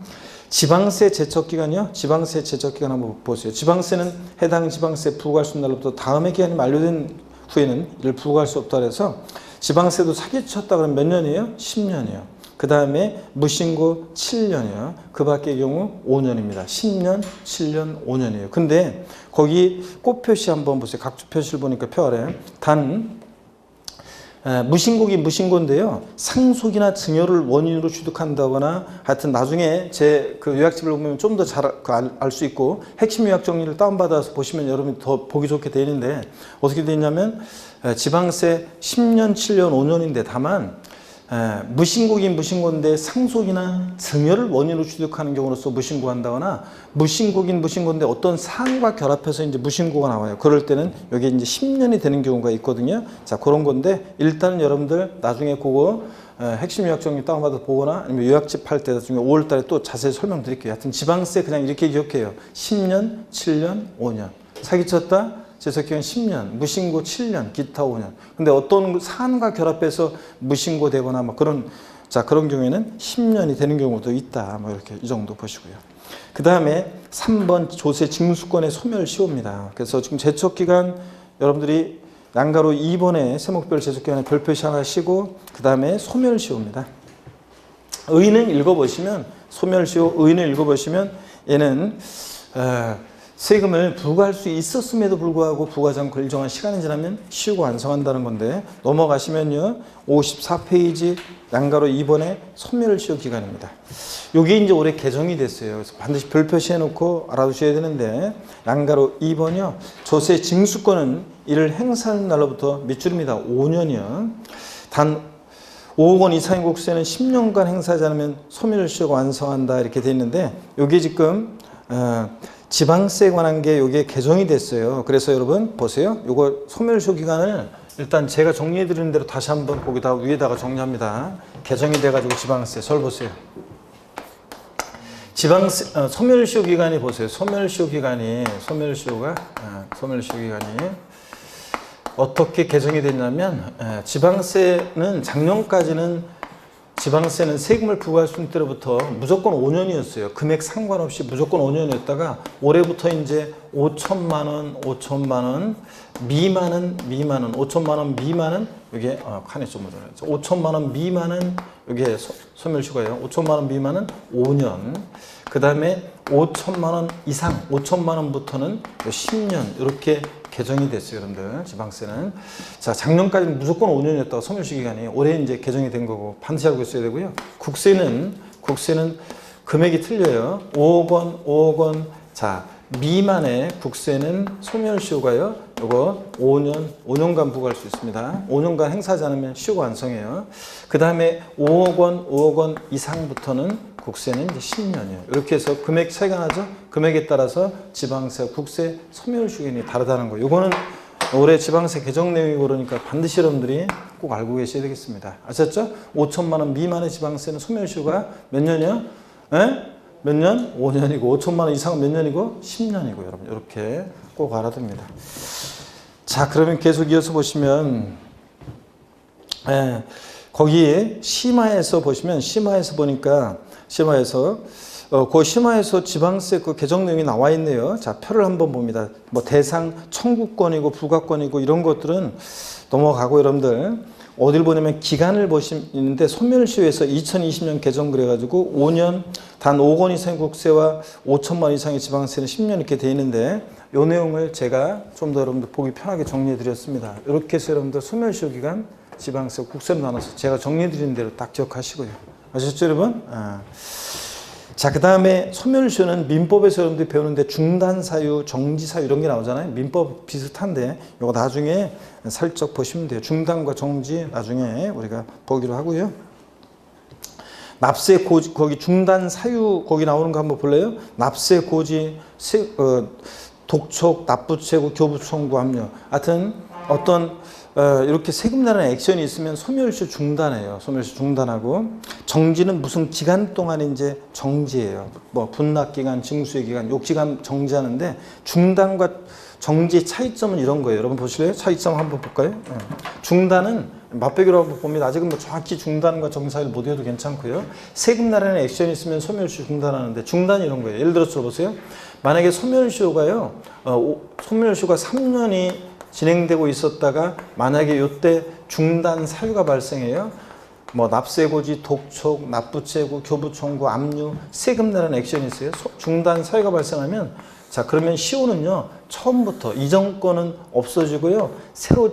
지방세 제척기간이요. 지방세 제척기간 한번 보세요. 지방세는 해당 지방세 부과할 수 있는 날로부터 다음의 기한이 만료된 후에는 이를 부과할 수 없다 그래서, 지방세도 사기쳤다 그러면 몇 년이에요? 10년이요. 그 다음에 무신고 7년이요. 그 밖의 경우 5년입니다. 10년, 7년, 5년이에요. 근데 거기 꽃표시 한번 보세요. 각주 표시를 보니까 표 아래 단 무신고긴 무신고인데요. 상속이나 증여를 원인으로 취득한다거나 하여튼 나중에 제 그 요약집을 보면 좀 더 잘 알 수 있고 핵심 요약 정리를 다운받아서 보시면 여러분이 더 보기 좋게 되어 있는데 어떻게 되어 있냐면 지방세 10년, 7년, 5년인데 다만 무신고긴 무신고인데 상속이나 증여를 원인으로 취득하는 경우로서 무신고한다거나 무신고긴 무신고인데 어떤 사안과 결합해서 이제 무신고가 나와요. 그럴 때는 여기 이제 10년이 되는 경우가 있거든요. 자, 그런 건데 일단은 여러분들 나중에 그거 핵심 요약 정리 다운받아서 보거나 아니면 요약집 할 때 나중에 5월 달에 또 자세히 설명드릴게요. 하여튼 지방세 그냥 이렇게 기억해요. 10년, 7년, 5년. 사기쳤다? 제석기간 10년, 무신고 7년, 기타 5년. 근데 어떤 사안과 결합해서 무신고 되거나 뭐 그런, 자, 그런 경우에는 10년이 되는 경우도 있다. 뭐 이렇게 이 정도 보시고요. 그 다음에 3번 조세 징수권의 소멸시효입니다. 그래서 지금 제척기간 여러분들이 양가로 2번에 세목별 제척기간에 별표시 하나 하시고 그 다음에 소멸시효입니다. 의는 읽어보시면 소멸시효 의는 읽어보시면 얘는 세금을 부과할 수 있었음에도 불구하고 부과하지 않고 일정한 시간이 지나면 시효가 완성한다는 건데 넘어가시면요 54페이지 양가로 2번에 소멸시효 기간입니다. 이게 이제 올해 개정이 됐어요. 그래서 반드시 별표시해 놓고 알아두셔야 되는데 양가로 2번이요 조세 징수권은 이를 행사하는 날로부터 밑줄입니다. 5년이요. 단 5억 원 이상의 국세는 10년간 행사하지 않으면 소멸시효가 완성한다 이렇게 돼 있는데 이게 지금 지방세에 관한 게 이게 개정이 됐어요. 그래서 여러분 보세요. 이거 소멸시효 기간을 일단 제가 정리해 드리는 대로 다시 한번 거기다 위에다가 정리합니다. 개정이 돼가지고 지방세 설 보세요. 지방세 소멸시효 기간이 보세요. 소멸시효 기간이 어떻게 개정이 됐냐면 지방세는 작년까지는 지방세는 세금을 부과할 수 있는 때로부터 무조건 5년이었어요. 금액 상관없이 무조건 5년이었다가 올해부터 이제 5천만 원 미만은 5천만 원 미만은 이게 칸이 좀 묻어요. 5천만 원 미만은 이게 소멸시효가요. 5천만 원 미만은 5년. 그 다음에 5천만 원 이상 5천만 원부터는 10년 이렇게 개정이 됐어요, 여러분들. 지방세는. 자, 작년까지는 무조건 5년이었다가 소멸시효 기간이 올해 이제 개정이 된 거고 반드시 알고 있어야 되고요. 국세는 금액이 틀려요. 5억 원. 자, 미만의 국세는 소멸시효가요. 요거 5년간 부과할 수 있습니다. 5년간 행사하지 않으면 시효가 완성해요. 그 다음에 5억 원 이상부터는 국세는 이제 10년이에요. 이렇게 해서 금액 차이가 나죠? 금액에 따라서 지방세, 국세, 소멸시효 기간이 다르다는 거예요. 요거는 올해 지방세 개정 내용이고 그러니까 반드시 여러분들이 꼭 알고 계셔야 되겠습니다. 아셨죠? 5천만 원 미만의 지방세는 소멸시효가 몇 년이요? 몇 년? 5년이고 5천만 원 이상은 몇 년이고? 10년이고 여러분 이렇게 꼭 알아야 됩니다. 자, 그러면 계속 이어서 보시면 거기에 심화해서 보시면 심화해서 그 심화해서 지방세 그 개정 내용이 나와 있네요. 자, 표를 한번 봅니다. 뭐 대상 청구권이고 부과권이고 이런 것들은 넘어가고 여러분들 어딜 보냐면 기간을 보시는데 소멸시효에서 2020년 개정 그래가지고 5년 단 5억 원 이상의 국세와 5천만 원 이상의 지방세는 10년 이렇게 돼 있는데 이 내용을 제가 좀 더 여러분들 보기 편하게 정리해 드렸습니다. 이렇게 해서 여러분들 소멸시효 기간 지방세 국세로 나눠서 제가 정리해 드린 대로 딱 기억하시고요. 아셨죠 여러분? 자, 그 다음에 소멸시효는 민법에서 여러분들이 배우는데 중단사유, 정지사유 이런 게 나오잖아요. 민법 비슷한데 이거 나중에 살짝 보시면 돼요. 중단과 정지 나중에 우리가 보기로 하고요. 납세 고지 거기 중단 사유 거기 나오는 거 한번 볼래요? 납세 고지 독촉, 납부채고, 교부청구 압류. 하여튼 어떤 이렇게 세금 내는 액션이 있으면 소멸시효 중단해요. 소멸시효 중단하고 정지는 무슨 기간 동안 이제 정지해요. 뭐 분납 기간, 징수의 기간, 요 기간 정지하는데 중단과 정지의 차이점은 이런 거예요. 여러분 보실래요? 차이점 한번 볼까요? 중단은 맛배기로 한번 봅니다. 아직은 뭐 정확히 중단과 정지 사이를 못 외워도 괜찮고요. 세금 나라는 액션이 있으면 소멸시효 중단하는데 중단이 이런 거예요. 예를 들어서 보세요. 만약에 소멸시효가 3년이 진행되고 있었다가 만약에 이때 중단 사유가 발생해요. 뭐 납세고지, 독촉, 납부채고, 교부청구, 압류, 세금 내는 액션이 있어요. 중단 사유가 발생하면 자, 그러면 시효는요, 처음부터 이전 거는 없어지고요,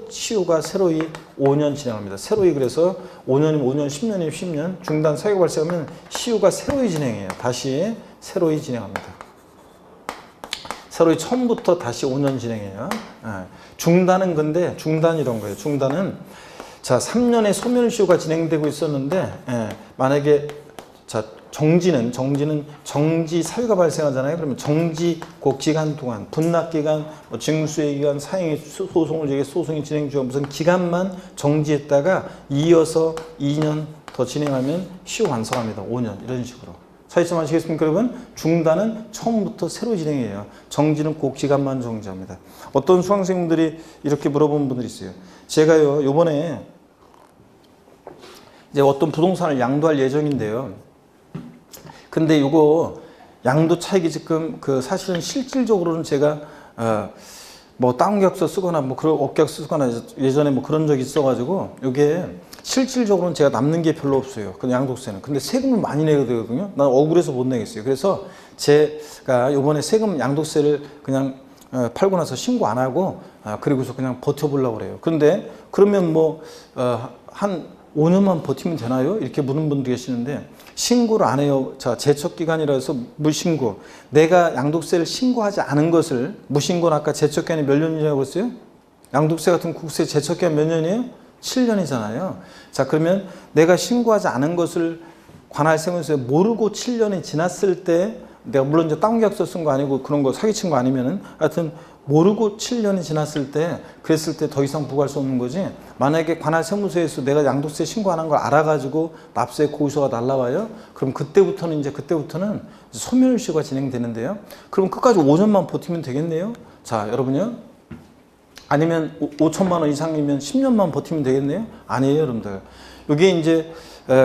시효가 새로이 5년 진행합니다. 새로이 그래서 5년이면 5년, 10년이면 10년, 중단 사유가 발생하면 시효가 새로이 진행해요. 다시 새로이 진행합니다. 새로이 처음부터 다시 5년 진행해요. 중단은 근데, 중단 이런 거예요. 중단은, 자, 3년의 소멸시효가 진행되고 있었는데, 만약에, 자, 정지는 정지 사유가 발생하잖아요. 그러면 정지 그 기간 동안, 분납 기간, 뭐 징수의 기간, 사행의 소송을 제기해 소송이 진행 중에 무슨 기간만 정지했다가 이어서 2년 더 진행하면 시효 완성합니다. 5년 이런 식으로. 차이점 아시겠습니까, 여러분? 중단은 처음부터 새로 진행해요. 정지는 그 기간만 정지합니다. 어떤 수강생분들이 이렇게 물어보는 분들이 있어요. 제가요, 요번에 이제 어떤 부동산을 양도할 예정인데요. 근데 이거 양도 차익이 지금 사실은 실질적으로는 제가 뭐 다운계약서 쓰거나 뭐 그런 업계약서 쓰거나 예전에 뭐 그런 적이 있어가지고 이게 실질적으로는 제가 남는 게 별로 없어요. 그 양도세는. 근데 세금을 많이 내야 되거든요. 난 억울해서 못 내겠어요. 그래서 제가 이번에 세금 양도세를 그냥 팔고 나서 신고 안 하고 그리고서 그냥 버텨보려고 그래요. 근데 그러면 뭐 한 5년만 버티면 되나요? 이렇게 묻는 분도 계시는데 신고를 안 해요. 자, 제척기간이라 해서 무신고. 내가 양도세를 신고하지 않은 것을, 무신고는 아까 제척기간이 몇 년이라고 했어요? 양도세 같은 국세 제척기간 몇 년이에요? 7년이잖아요. 자, 그러면 내가 신고하지 않은 것을 관할 세무서에 모르고 7년이 지났을 때, 내가 물론 이제 다운계약서 쓴 거 아니고 그런 거 사기친 거 아니면은 하여튼 모르고 7년이 지났을 때, 그랬을 때 더 이상 부과할 수 없는 거지. 만약에 관할 세무서에서 내가 양도세 신고하는 걸 알아가지고 납세 고의서가 날라와요. 그럼 그때부터는 소멸시효가 진행되는데요. 그럼 끝까지 5년만 버티면 되겠네요. 자, 여러분요. 아니면 5천만 원 이상이면 10년만 버티면 되겠네요. 아니에요, 여러분들. 이게 이제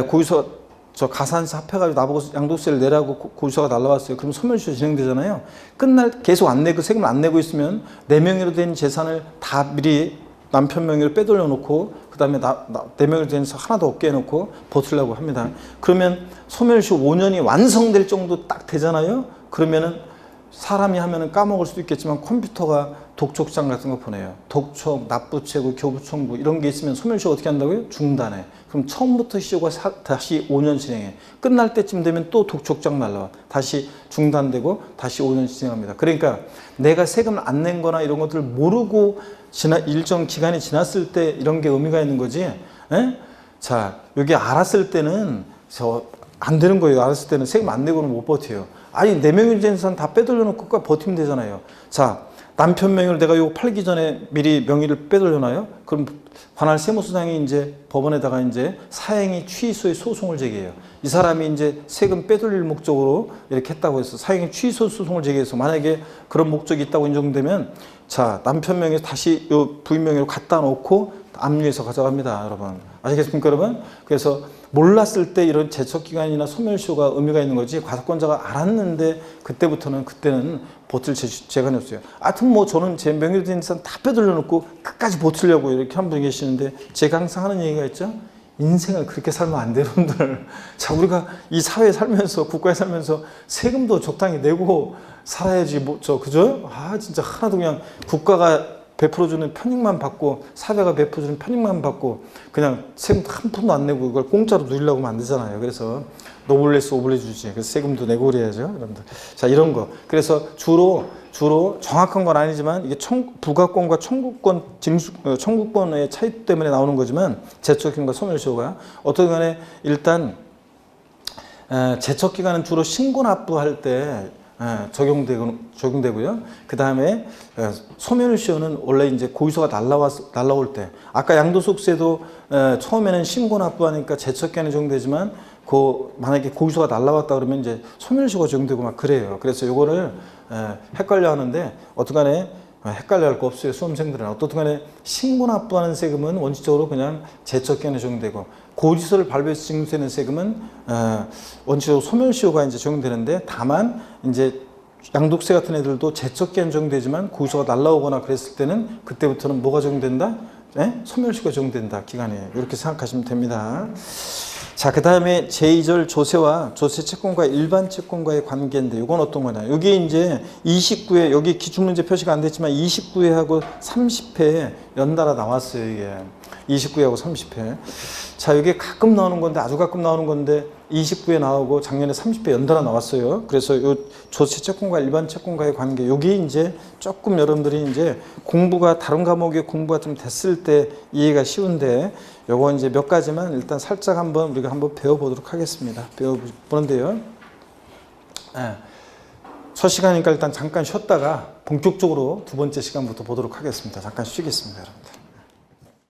고의서 저 가산세 합해가지고 나보고 양도세를 내라고 고의서가 날라왔어요. 그럼 소멸시효 진행되잖아요. 끝날 계속 안 내고 세금을 안 내고 있으면 내 명의로 된 재산을 다 미리 남편 명의로 빼돌려 놓고 그다음에 내 명의로 된 재산 하나도 없게 해놓고 버티려고 합니다. 그러면 소멸시효 5년이 완성될 정도 딱 되잖아요. 그러면은 사람이 하면은 까먹을 수도 있겠지만 컴퓨터가 독촉장 같은 거 보내요. 독촉, 납부채고, 교부청구 이런 게 있으면 소멸시효 어떻게 한다고요? 중단해. 그럼 처음부터 시효가 다시 5년 진행해. 끝날 때쯤 되면 또 독촉장 날라와. 다시 중단되고 다시 5년 진행합니다. 그러니까 내가 세금을 안 낸 거나 이런 것들을 모르고 일정 기간이 지났을 때 이런 게 의미가 있는 거지. 에? 자, 여기 알았을 때는 안 되는 거예요. 알았을 때는 세금 안 내고는 못 버텨요. 아니, 내 명의로 된 재산 다 빼돌려 놓고 버티면 되잖아요. 자, 남편 명의로 내가 이거 팔기 전에 미리 명의를 빼돌려놔요? 그럼 관할 세무서장이 이제 법원에다가 이제 사행위 취소의 소송을 제기해요. 이 사람이 이제 세금 빼돌릴 목적으로 이렇게 했다고 해서 사행위 취소 소송을 제기해서 만약에 그런 목적이 있다고 인정되면 자, 남편 명의 다시 요 부인 명의로 갖다 놓고 압류해서 가져갑니다, 여러분. 아시겠습니까, 여러분? 그래서 몰랐을 때 이런 제척기간이나 소멸시효가 의미가 있는 거지, 과세권자가 알았는데 그때는 버틸 재간이 없어요. 하여튼 뭐 저는 제 명의로 된 재산 다 빼돌려 놓고 끝까지 버틸려고 이렇게 한 분이 계시는데, 제가 항상 하는 얘기가 있죠. 인생을 그렇게 살면 안 돼요, 여러분들. 자, 우리가 이 사회에 살면서, 국가에 살면서 세금도 적당히 내고 살아야지, 그죠? 진짜 하나도 그냥 국가가 베풀어주는 편익만 받고, 사회가 베풀어주는 편익만 받고, 그냥 세금 한 푼도 안 내고 이걸 공짜로 누리려고 하면 안 되잖아요. 그래서 노블레스 오블레주지. 그래서 세금도 내고 그래야죠, 여러분들. 자, 이런 거. 그래서 주로 정확한 건 아니지만 이게 부가권과 청구권의 차이 때문에 나오는 거지만, 제척기간과 소멸시효가 어떻게 간에 일단 제척기간은 주로 신고납부할 때 적용되고요. 그 다음에 소멸시효는 원래 이제 고의서가 날라올 때, 아까 양도소득세도 처음에는 신고납부하니까 제척기간이 적용되지만, 만약에 고의서가 날라왔다 그러면 이제 소멸시효가 적용되고 막 그래요. 그래서 요거를 헷갈려 하는데, 어떡하네, 헷갈려 할 거 없어요. 수험생들은. 어떻게 신고납부하는 세금은 원칙적으로 그냥 제척기간에 적용되고, 고지서를 발부해서 징수되는 세금은 원칙적으로 소멸시효가 이제 적용되는데, 다만 이제 양도세 같은 애들도 제척기간 적용되지만 고지서가 날라오거나 그랬을 때는 그때부터는 뭐가 적용된다? 소멸시효가 적용된다, 기간에. 이렇게 생각하시면 됩니다. 자, 그 다음에 제2절 조세와 조세 채권과 일반 채권과의 관계인데 이건 어떤 거냐. 여기 이제 29회, 여기 기출문제 표시가 안 됐지만 29회하고 30회 연달아 나왔어요, 이게. 29회하고 30회. 자, 여기 가끔 나오는 건데, 아주 가끔 나오는 건데, 29회 나오고 작년에 30회 연달아 나왔어요. 그래서 이 조세 채권과 일반 채권과의 관계, 여기 이제 조금 여러분들이 이제 공부가, 다른 과목의 공부가 좀 됐을 때 이해가 쉬운데, 요거 이제 몇 가지만 일단 살짝 한번 우리가 한번 배워보도록 하겠습니다. 배워보는데요. 네. 첫 시간이니까 일단 잠깐 쉬었다가 본격적으로 두 번째 시간부터 보도록 하겠습니다. 잠깐 쉬겠습니다, 여러분들.